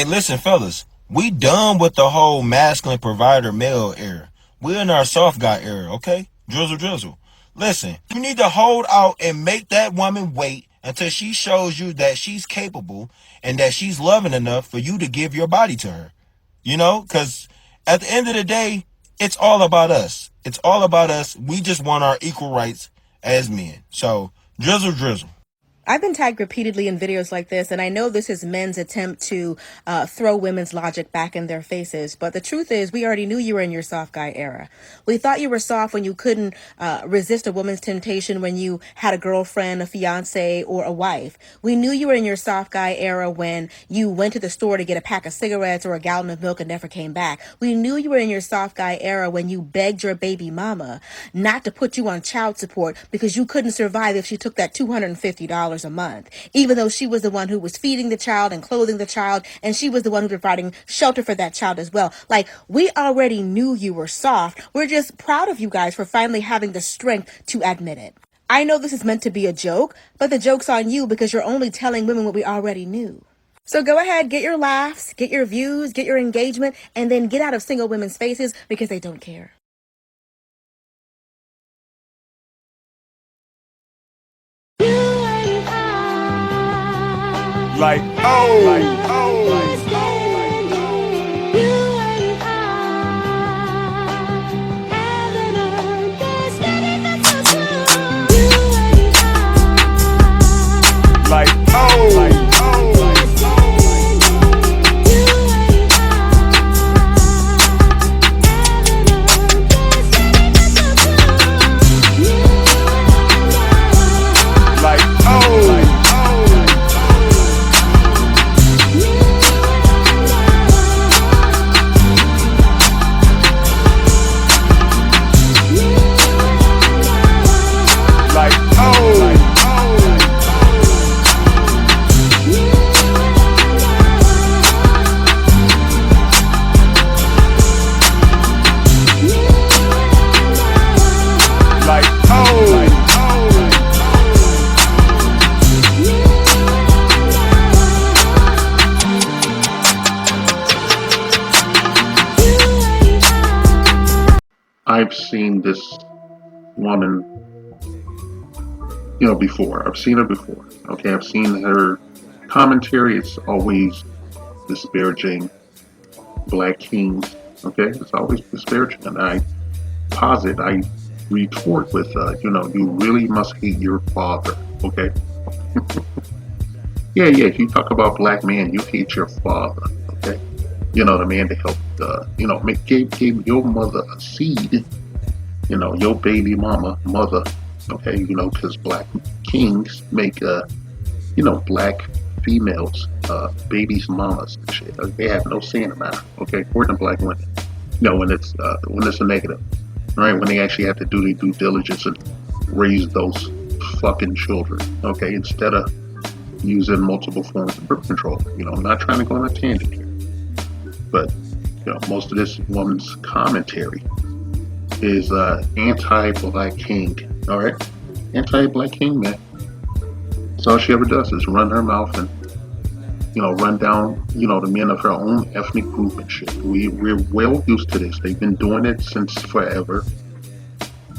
Hey, listen, fellas, we done with the whole masculine provider male era. We're in our soft guy era, okay? Drizzle, drizzle. Listen, you need to hold out and make that woman wait until she shows you that she's capable and that she's loving enough for you to give your body to her. You know, because at the end of the day, it's all about us. It's all about us. We just want our equal rights as men. So, drizzle, drizzle. I've been tagged repeatedly in videos like this, and I know this is men's attempt to throw women's logic back in their faces. But the truth is, we already knew you were in your soft guy era. We thought you were soft when you couldn't resist a woman's temptation when you had a girlfriend, a fiance, or a wife. We knew you were in your soft guy era when you went to the store to get a pack of cigarettes or a gallon of milk and never came back. We knew you were in your soft guy era when you begged your baby mama not to put you on child support because you couldn't survive if she took that $250 a month, even though she was the one who was feeding the child and clothing the child, and she was the one who was providing shelter for that child as well. Like, we already knew you were soft. We're just proud of you guys for finally having the strength to admit it. I know this is meant to be a joke, but the joke's on you because you're only telling women what we already knew. So go ahead, get your laughs, get your views, get your engagement, and then get out of single women's faces because they don't care. Like, oh, like, oh, like, like, oh, like, oh, like, oh, like, like, oh, like, like, oh, like, I've seen this woman, before. I've seen her before. Okay, I've seen her commentary. It's always disparaging black kings. Okay, it's always disparaging, and I retort with, you really must hate your father. Okay, yeah, yeah. If you talk about black man, you hate your father. Okay, the man that helped, gave your mother a seed. Your baby mother. Okay, because black kings make, black females, babies, mamas and shit. They have no say in the matter. Okay, according to black women. When it's a negative, right? When they actually have to do their due diligence and raise those fucking children. Okay, instead of using multiple forms of birth control. I'm not trying to go on a tangent here, but most of this woman's commentary is anti-black king. All right, anti-black king, man. That's all she ever does is run her mouth and run down the men of her own ethnic group and shit. We're well used to this. They've been doing it since forever.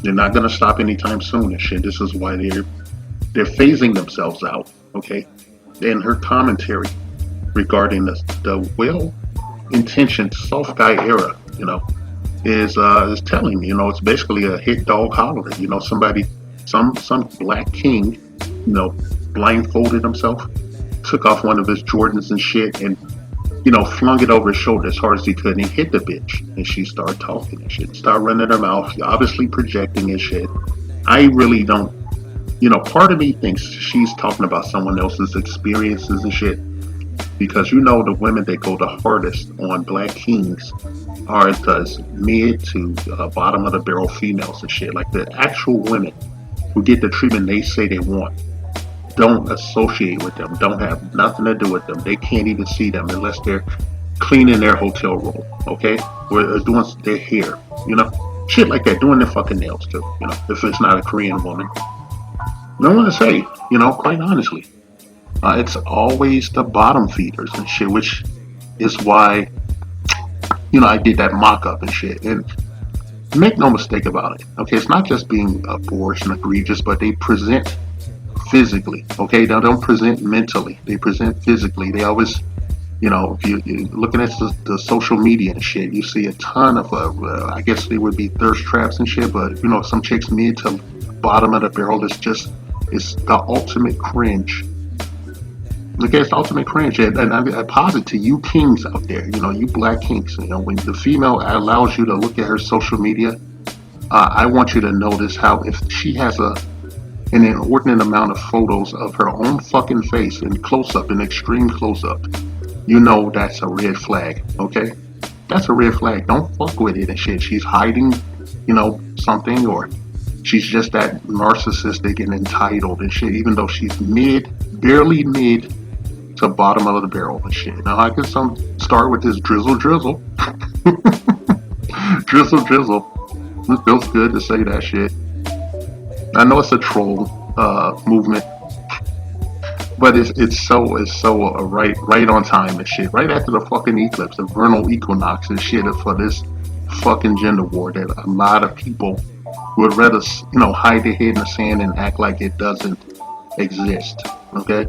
They're not gonna stop anytime soon and shit. This is why they're phasing themselves out. Okay, and her commentary regarding the well-intentioned soft guy era, is telling it's basically a hit dog holler. Somebody, some black king, blindfolded himself, took off one of his Jordans and shit, and flung it over his shoulder as hard as he could, and he hit the bitch, and she started talking and shit, started running her mouth, obviously projecting and shit. I really don't, part of me thinks she's talking about someone else's experiences and shit, because the women that go the hardest on black kings are the mid to bottom of the barrel females and shit. Like the actual women who get the treatment they say they want don't associate with them, don't have nothing to do with them. They can't even see them unless they're cleaning their hotel room, okay? Or doing their hair, shit like that, doing their fucking nails too, if it's not a Korean woman. I want to say, quite honestly, it's always the bottom feeders and shit, which is why, I did that mock up and shit. And make no mistake about it, okay? It's not just being boorish and egregious, but they present physically, okay? They don't present mentally, they present physically. They always, if you're looking at the social media and shit, you see a ton of, I guess they would be thirst traps and shit, but, some chicks mid to bottom of the barrel is just, it's the ultimate cringe. Okay, it's the ultimate cringe. And I posit to you kings out there, you black kings, when the female allows you to look at her social media, I want you to notice how if she has an inordinate amount of photos of her own fucking face in close up, in extreme close up, that's a red flag, okay? That's a red flag. Don't fuck with it and shit. She's hiding, something, or she's just that narcissistic and entitled and shit, even though she's barely mid to bottom of the barrel and shit. Now I can start with this drizzle. drizzle. It feels good to say that shit. I know it's a troll movement, but it's so right on time and shit. Right after the fucking eclipse, the vernal equinox and shit, for this fucking gender war that a lot of people would rather hide their head in the sand and act like it doesn't exist. Okay,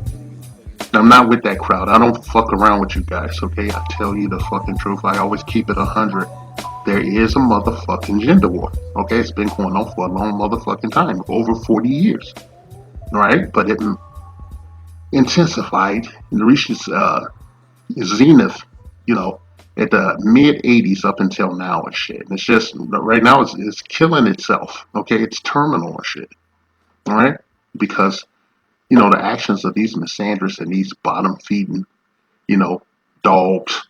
I'm not with that crowd. I don't fuck around with you guys. Okay, I tell you the fucking truth. I always keep it 100. There is a motherfucking gender war. Okay, it's been going on for a long motherfucking time, over 40 years. Right, but it intensified and reached its zenith, at the mid 80s up until now and shit. And it's just, right now it's killing itself. Okay, it's terminal and shit. All right, because the actions of these misandrous and these bottom feeding, dogs,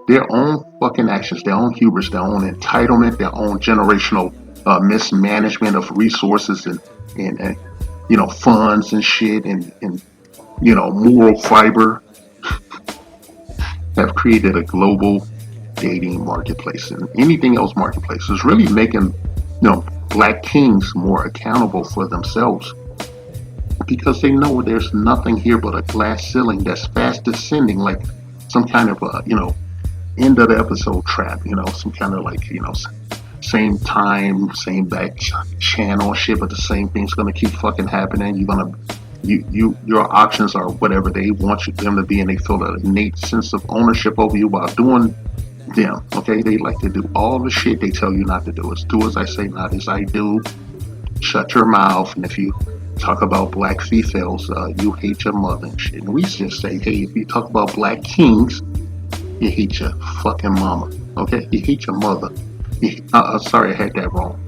their own fucking actions, their own hubris, their own entitlement, their own generational mismanagement of resources and funds and shit and moral fiber have created a global dating marketplace and anything else marketplace. Is really making black kings more accountable for themselves, because they know there's nothing here but a glass ceiling that's fast descending, like some kind of end of the episode trap, some kind of same time, same back channel shit, but the same thing's gonna keep fucking happening. Your options are whatever they want them to be, and they feel an innate sense of ownership over you while doing them. Okay, they like to do all the shit they tell you not to do. It's do as I say, not as I do. Shut your mouth. And if you talk about black females, you hate your mother and shit. And we just say, hey, if you talk about black kings, you hate your fucking mama. Okay, you hate your mother. Sorry, I had that wrong.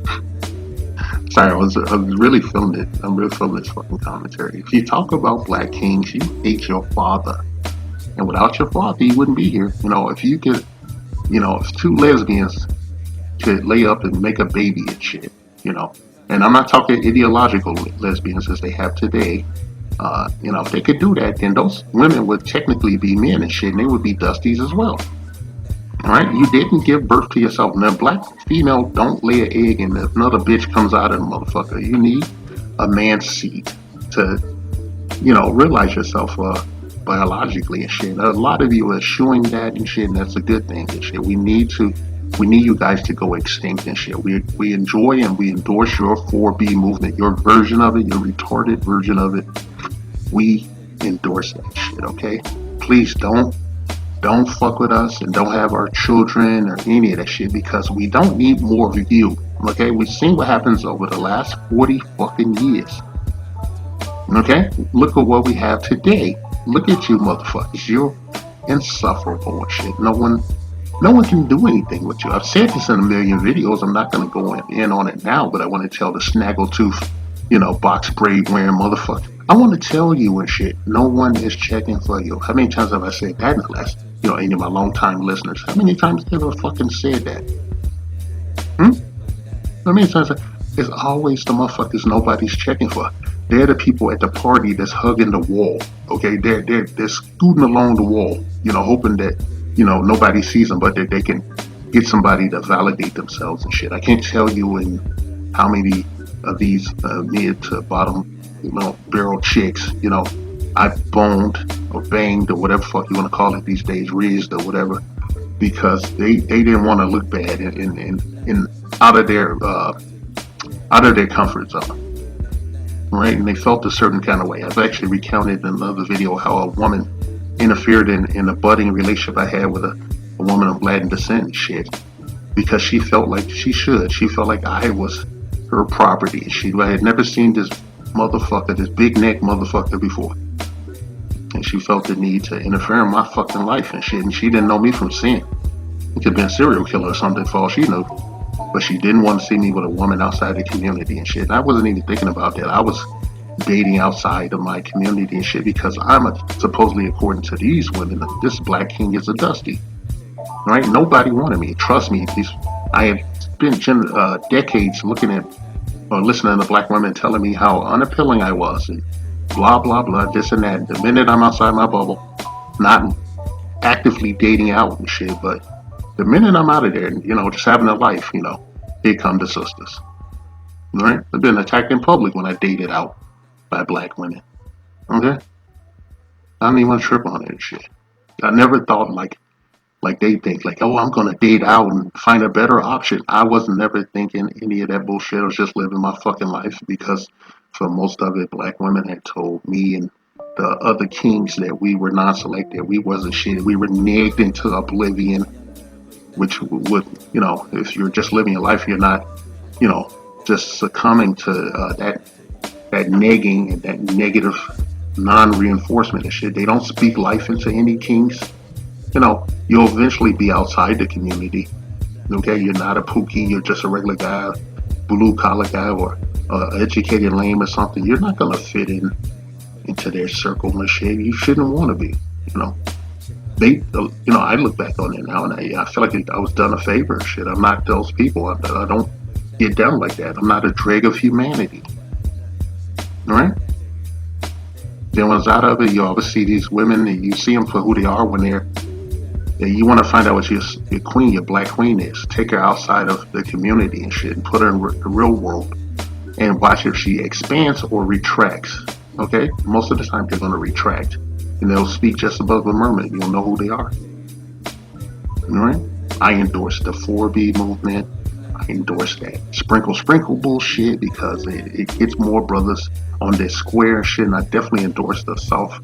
Sorry, I was really feeling it. I'm really feeling this fucking commentary. If you talk about black kings, you hate your father. And without your father, you wouldn't be here. If you could, if two lesbians could lay up and make a baby and shit, and I'm not talking ideological lesbians as they have today. If they could do that, then those women would technically be men and shit, and they would be dusties as well. Alright, you didn't give birth to yourself. Now, black female don't lay an egg and another bitch comes out of the motherfucker. You need a man's seed to, realize yourself biologically and shit. A lot of you are eschewing that and shit, and that's a good thing and shit. We need you guys to go extinct and shit. We enjoy and we endorse your 4B movement, your version of it, your retarded version of it. We endorse that shit, okay? Please don't fuck with us and don't have our children or any of that shit, because we don't need more of you, okay? We've seen what happens over the last 40 fucking years, okay? Look at what we have today. Look at you motherfuckers. You're insufferable and shit. No one can do anything with you. I've said this in a million videos. I'm not going to go in on it now, but I want to tell the snaggletooth, box braid wearing motherfucker. I want to tell you and shit, no one is checking for you. How many times have I said that in the last, any of my long-time listeners? How many times have I fucking said that? How many times? It's always the motherfuckers nobody's checking for. They're the people at the party that's hugging the wall, okay? They're scooting along the wall, hoping that, nobody sees them, but that they can get somebody to validate themselves and shit. I can't tell you in how many of these mid to bottom, barrel chicks, I boned or banged or whatever fuck you want to call it these days, rizzed or whatever, because they didn't want to look bad in out of their comfort zone. Right, and they felt a certain kind of way. I've actually recounted in another video how a woman interfered in a budding relationship I had with a woman of Latin descent and shit, because she felt like she should. She felt like I was her property. I had never seen this motherfucker, this big neck motherfucker before. And she felt the need to interfere in my fucking life and shit. And she didn't know me from sin. It could have been a serial killer or something for all she knew. But she didn't want to see me with a woman outside the community and shit. And I wasn't even thinking about that. I was dating outside of my community and shit because supposedly, according to these women, this black king is a dusty. Right? Nobody wanted me. Trust me. I had spent decades looking at or listening to black women telling me how unappealing I was and blah, blah, blah, this and that. The minute I'm outside my bubble, not actively dating out and shit, but the minute I'm out of there, just having a life, here come the sisters. Right? I've been attacked in public when I dated out by black women. Okay? I don't even want to trip on that shit. I never thought like they think, like, oh, I'm going to date out and find a better option. I was never thinking any of that bullshit. I was just living my fucking life because for most of it, black women had told me and the other kings that we were non-select, that we wasn't shit. We were nagged into oblivion, which would, if you're just living your life, you're not, just succumbing to that nagging and that negative non-reinforcement and shit. They don't speak life into any kings. You'll eventually be outside the community. Okay, you're not a pookie, you're just a regular guy, blue collar guy, or educated lame or something. You're not gonna fit into their circle and shit. You shouldn't want to be. I look back on it now and I feel like I was done a favor. Shit, I'm not those people. I don't get down like that. I'm not a dreg of humanity. All right. Then when it's out of it, you always see these women and you see them for who they are when you want to find out what your queen, your black queen is. Take her outside of the community and shit and put her in the real world and watch if she expands or retracts. Okay? Most of the time they're going to retract and they'll speak just above a mermaid. You'll know who they are. Alright? I endorse the 4B movement. I endorse that sprinkle bullshit because it gets more brothers on this square shit. And I definitely endorse the South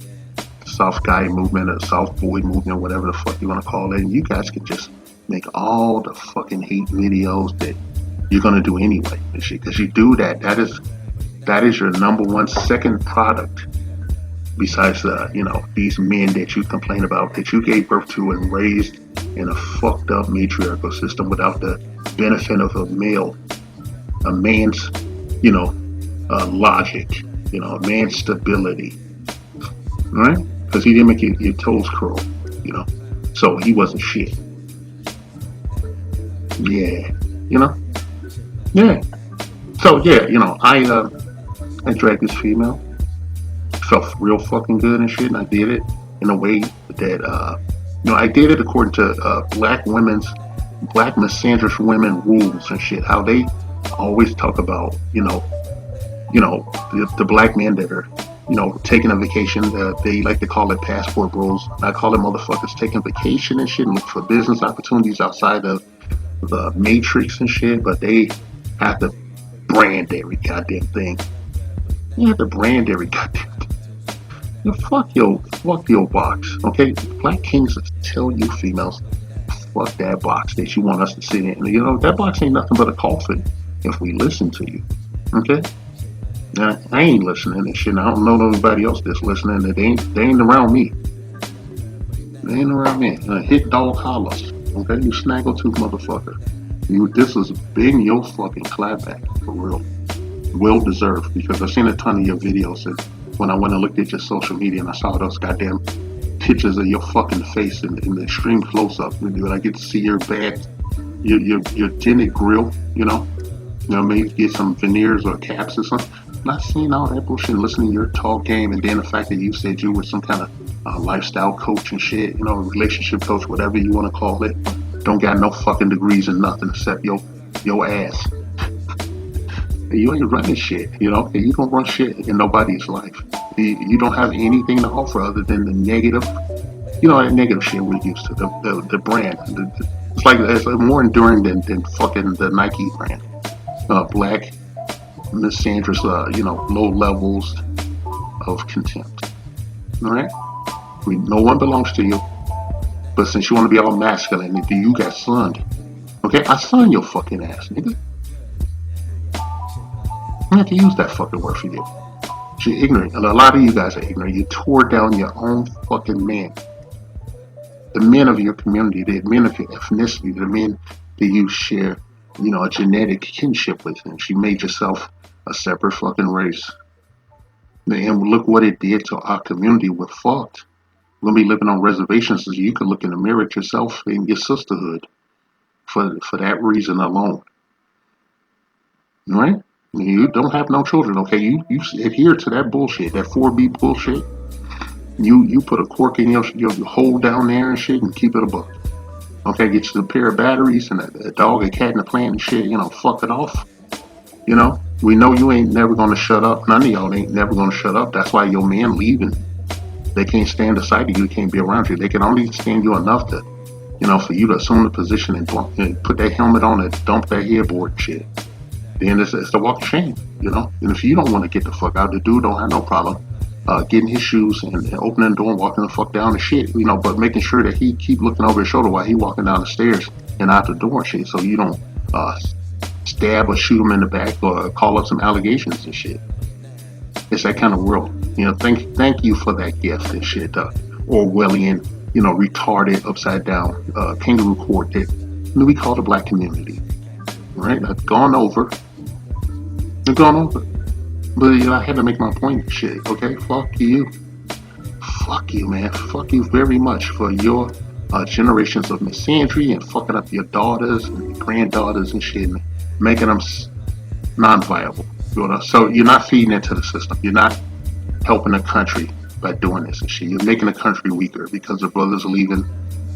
guy movement or South boy movement, whatever the fuck you want to call it. And you guys can just make all the fucking hate videos that you're going to do anyway. Because you do that. That is your number one, second product besides these men that you complain about, that you gave birth to and raised in a fucked up matriarchal system without the benefit of a man's logic, a man's stability, right? Because he didn't make your toes curl, so he wasn't shit. Yeah, yeah. So yeah, I dragged this female. Felt real fucking good and shit, and I did it in a way that I did it according to black misandrous women rules and shit. How they always talk about the black men that are taking a vacation. They like to call it passport bros. I call it motherfuckers taking vacation and shit and look for business opportunities outside of the matrix and shit. But they have to brand every goddamn thing. You have to brand every goddamn thing. Fuck your box, okay? Black kings tell you females, fuck that box that you want us to sit in. That box ain't nothing but a coffin if we listen to you, okay? Now, I ain't listening and shit. I don't know nobody else that's listening. They ain't around me. They ain't around me. Hit dog hollers, okay? You snaggletooth motherfucker. This is been your fucking clapback, for real. Well deserved, because I've seen a ton of your videos and when I went and looked at your social media and I saw those goddamn pictures of your fucking face in the extreme close-up, when I get to see your tinted grill, maybe get some veneers or caps or something. Not seeing all that bullshit, listening to your talk game, and then the fact that you said you were some kind of lifestyle coach and shit, relationship coach, whatever you want to call it. Don't got no fucking degrees in nothing except your ass. You ain't running shit, you don't run shit in nobody's life. You don't have anything to offer other than the negative, that negative shit we're used to. The brand. It's like more enduring than fucking the Nike brand. Black Miss Sandra's, low levels of contempt. All right? I mean, no one belongs to you. But since you want to be all masculine, you got sunned. Okay? I sun your fucking ass, nigga. I have to use that fucking word for you. You're ignorant. And a lot of you guys are ignorant. You tore down your own fucking man. The men of your community, the men of your ethnicity, the men that you share, a genetic kinship with. And she made yourself a separate fucking race. And look what it did to our community. We're fucked. We're going to be living on reservations so you can look in the mirror at yourself and your sisterhood for that reason alone. All right? You don't have no children, okay? You adhere to that bullshit, that 4B bullshit. You put a cork in your hole down there and shit and keep it a buck. Okay, get you a pair of batteries and a dog, a cat, and a plant and shit, fuck it off. We know you ain't never gonna shut up. None of y'all ain't never gonna shut up. That's why your men leaving. They can't stand the sight of you, they can't be around you. They can only stand you enough to, for you to assume the position and put that helmet on and dump that headboard and shit. Then it's the walk of shame, And if you don't want to get the fuck out, the dude don't have no problem getting his shoes and opening the door and walking the fuck down the shit, but making sure that he keep looking over his shoulder while he walking down the stairs and out the door and shit, so you don't stab or shoot him in the back or call up some allegations and shit. It's that kind of world. Thank you for that gift and shit. Orwellian, retarded, upside down, kangaroo court that we call the black community. Right? That's gone over. It's gone over. But I had to make my point and shit. Okay? Fuck you. Fuck you, man. Fuck you very much for your generations of misandry and fucking up your daughters and your granddaughters and shit and making them non-viable. So you're not feeding into the system. You're not helping the country by doing this and shit. You're making the country weaker because the brothers are leaving.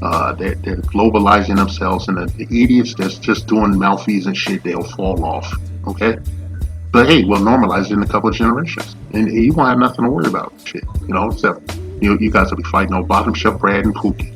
They're globalizing themselves, and the idiots that's just doing malfeasance shit, they'll fall off. Okay? But hey, we'll normalize it in a couple of generations. And you won't have nothing to worry about. Shit. Except you guys will be fighting over bottom shelf Brad and Pookie.